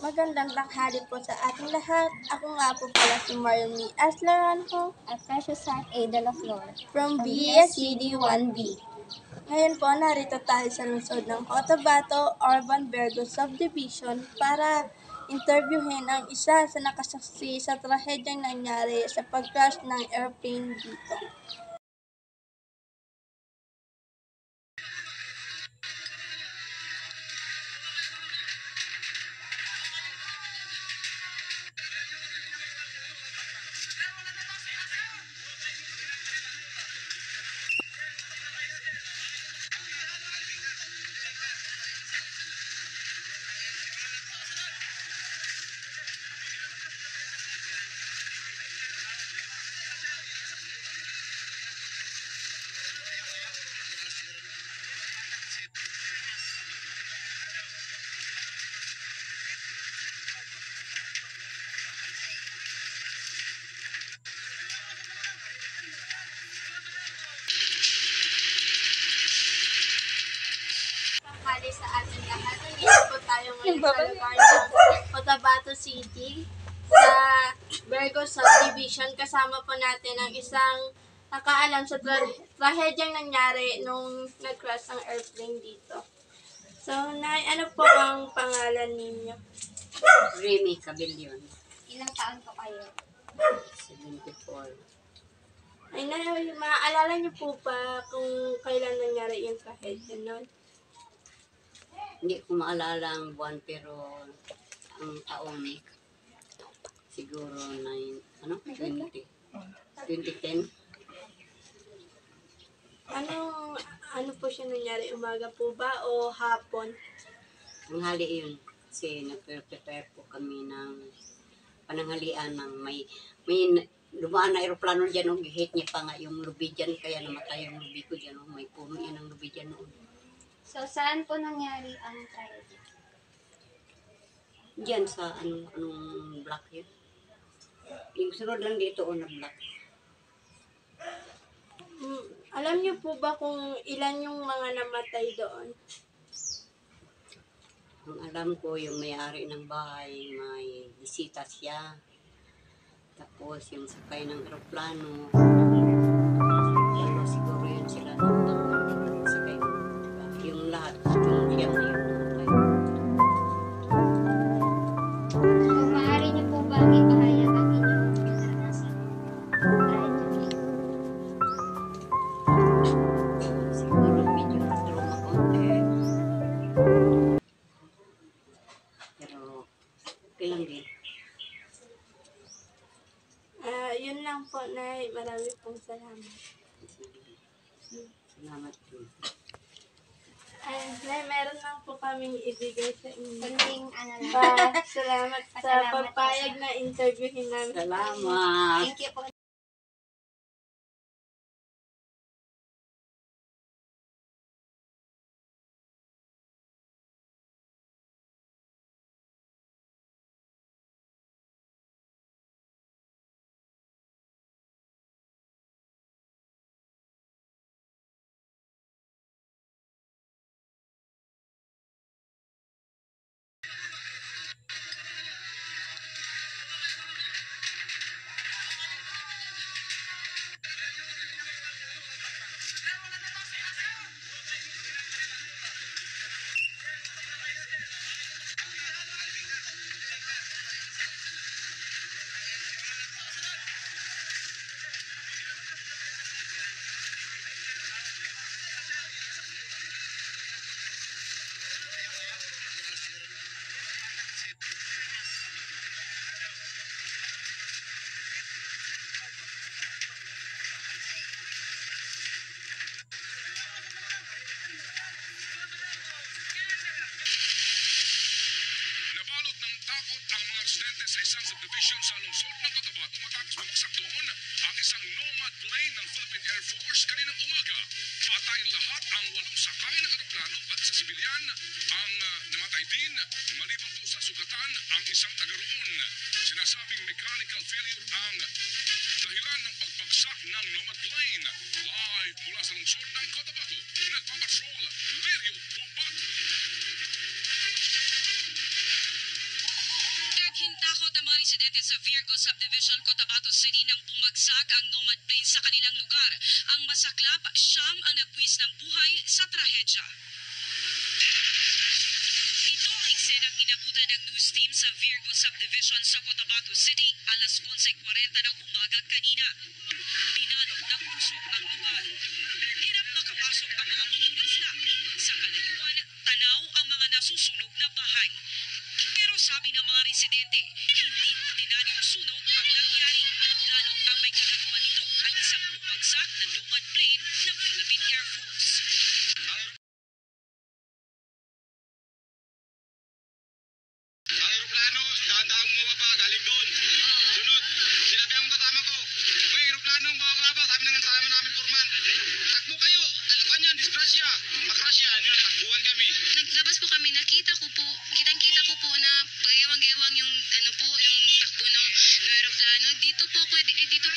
Magandang tanghali po sa ating lahat. Ako nga po pala si Marmy Aslaranjo at Precious Heart A. de la Flor from BSCD 1B. Ngayon po, narito tayo sa lungsod ng Cotabato Urban Virgo Subdivision para interviewin ang isa sa nakasaksi sa trahedyang nangyari sa pag-crash ng airplane dito. Tanghali sa ating lahat. Nandito po tayo ngayon sa lugar ng Cotabato City sa Virgo Subdivision. Kasama po natin ang isang nakaalam sa trahedyang nangyari nung nag-crash ang airplane dito. So, Nay, ano po ang pangalan ninyo? Remy Cabellion, Ilang taon po kayo? 74. Ay, Nay, maaalala niyo po ba kung kailan nangyari yung trahedya nun? Hindi ko maalala ang buwan pero ang taon siguro 2010. Ano po siya nangyari? Umaga po ba o hapon? Ang hali yun kasi nag-prepare po kami ng pananghalian ng may dumaan na aeroplano dyan o hit niya pa nga yung lubi dyan kaya namatay yung lubi ko dyan may puno yan ang lubi dyan noon. So, saan po nangyari ang tragedy? Dyan sa anong block yun. Yung sunod lang dito o na block. Alam niyo po ba kung ilan yung mga namatay doon? Ang alam ko yung may-ari ng bahay may bisita siya. Tapos yung sakay ng aeroplano. Siguro yun sila sakay. Yung lahat yung siyam na yun. So, maaari niyo po ba ipahayag ang inyong pinaranasan tragedy? Siguro medyo na-trauma konti. Pero okay lang din. Yun lang po, Nay. Marami pong salamat. Salamat din. Nay, meron lang po kaming ibigay sa inyo. Kuning ano lang. Salamat sa Salamat po pagpayag na interviewin namin. Salamat. Thank you po. Nabalot ng takot ang mga residente sa isang subdivision sa lungsod ng Cotabato matapos bumagsak doon ang isang Nomad plane ng Philippine Air Force kaninang umaga. Patay lahat ang 8 sakay ng aeroplano at sa sibilyan ang namatay din. Maliban po sa sugatan ang isang taga-roon. Sinasabing mechanical failure ang dahilan ng pagbagsak ng Nomad plane. Live mula sa lungsod ng Cotabato, nagpapatrol Lirio Bombat. Natatakot ang mga residente sa Virgo Subdivision, Cotabato City nang bumagsak ang Nomad plane sa kanilang lugar. Ang masaklap, siyam ang nagbuwis ng buhay sa trahedya. Ito ang eksenang inabutan ng news team sa Virgo Subdivision sa Cotabato City alas 11:40 ng umaga kanina. Pinalot ng usok ang lugar. Hirap makapasok ang mga motorista. Sa kalayuan, tanaw ang mga nasusunog na bahay. Pero sabi ng mga residente, hindi ordinaryong sunog ang nangyari. Lalo't ang may kagagawa nito ay isang bumagsak na Nomad plane ng Philippine Air Force. Ang aeroplano, dahan-dahang bumababa, galing doon. Sunod, sinabi ang kasama ko, may aeroplano ang bababa, sabi ng kasama namin, Purman. Takbo kayo, alakan yan, disgrasya, makrash yan, yun, takbuhan kami. Naglabas po kami, nakita ko po, kitang-kita ko po na pagewang-gewang yung yung takbo ng aeroplano. Dito po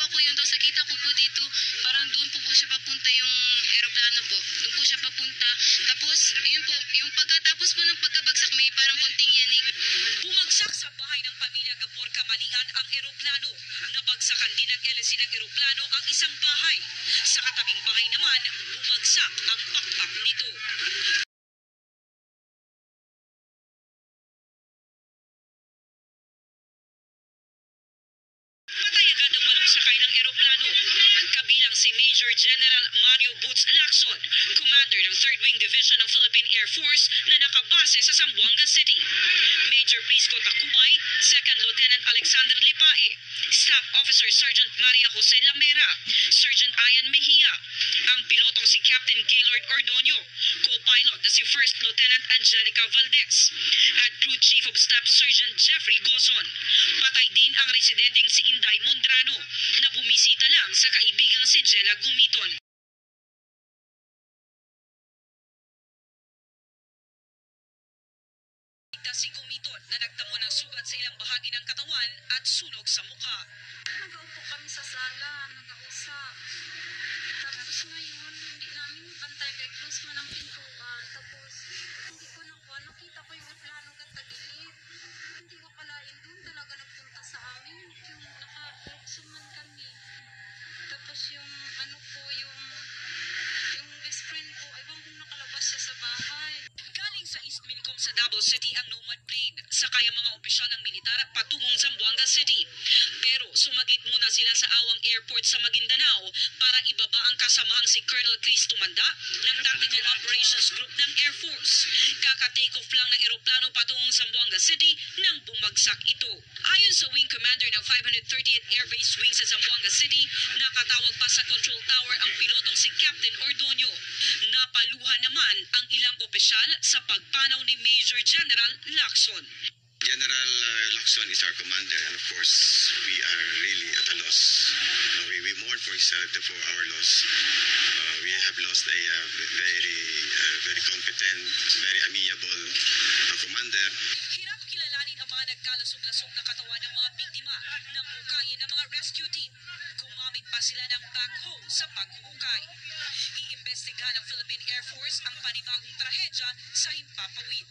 ako yung tapos nakita ko po dito, parang doon po siya papunta yung aeroplano po. Doon po siya papunta. Tapos, yun po, yung pagkatapos po ng pagkabagsak, may parang konting yanik. Bumagsak sa bahay ng pamilya Gapor Kamalian ang aeroplano. Nabagsakan din ng LC ng aeroplano ang isang bahay. Sa katabing bahay naman, bumagsak ang pakpak nito. Patay agad ang walong sakay ng eroplano. Kabilang si Major General Mario Boots Lacson, Commander ng 3rd Wing Division ng Philippine Air Force na nakabase sa Zamboanga City. Major Prisco Tacubay, 2nd Lieutenant Alexander Lipae, Staff Officer Sergeant Maria Jose Lamera, Sergeant Ian Mejia, ang pilotong si Captain Gaylord Ordonio, co-pilot na si 1st Lieutenant Angelica Valdez, at Crew Chief of Staff Sergeant Jeffrey Gozon. Patay din ang residenteng si Inday Mondrano na bumisita lang sa kaibigang si Jella Gumiton. Si Gumiton na nagtamo ng sugat sa ilang bahagi ng katawan at sunog sa mukha. Nag-aupo kami sa sala, nag-ausap. Tapos ngayon, hindi namin pantay kay close man ang pintuan. Tapos, hindi ko nakuha. Nakita ko yung plano katagilid. Hindi ko kalain doon talaga nagpunta sa amin. Yung naka-suman kami. Tapos yung yung best friend ko, ewan kung nakalabas siya sa bahay. Galing sa East Mincom sa Davao City ang Nomad plane. Sakay ang mga opisyal ng militar patungong Zamboanga City. Pero sumaglit muna sila sa Awang Airport sa Maguindanao para ibaba ang kasamahang si Colonel Chris Tumanda ng Tactical Operations Group ng Air Force. Kaka-take off lang ng eroplano patungong Zamboanga City nang bumagsak ito. Ayon sa Wing Commander ng 538th Air Base Wing sa Zamboanga City, nakatawag pa sa control tower ang pilotong si Captain Ordonio. Napaluhan naman ang ilang opisyal sa pagpanaw ni Major General Lacson. General Lacson is our commander, and of course, we are really at a loss. We mourn for our loss. We have lost a very competent, very amiable commander. Hirap kilalanin ang mga nagkalasog-lasog na katawan ng mga biktima ng hukayin ng mga rescue team. Gumamit pa sila ng backhoe sa paghuhukay. Iimbestigahan ng Philippine Air Force ang panibagong trahedya sa Himpapawid.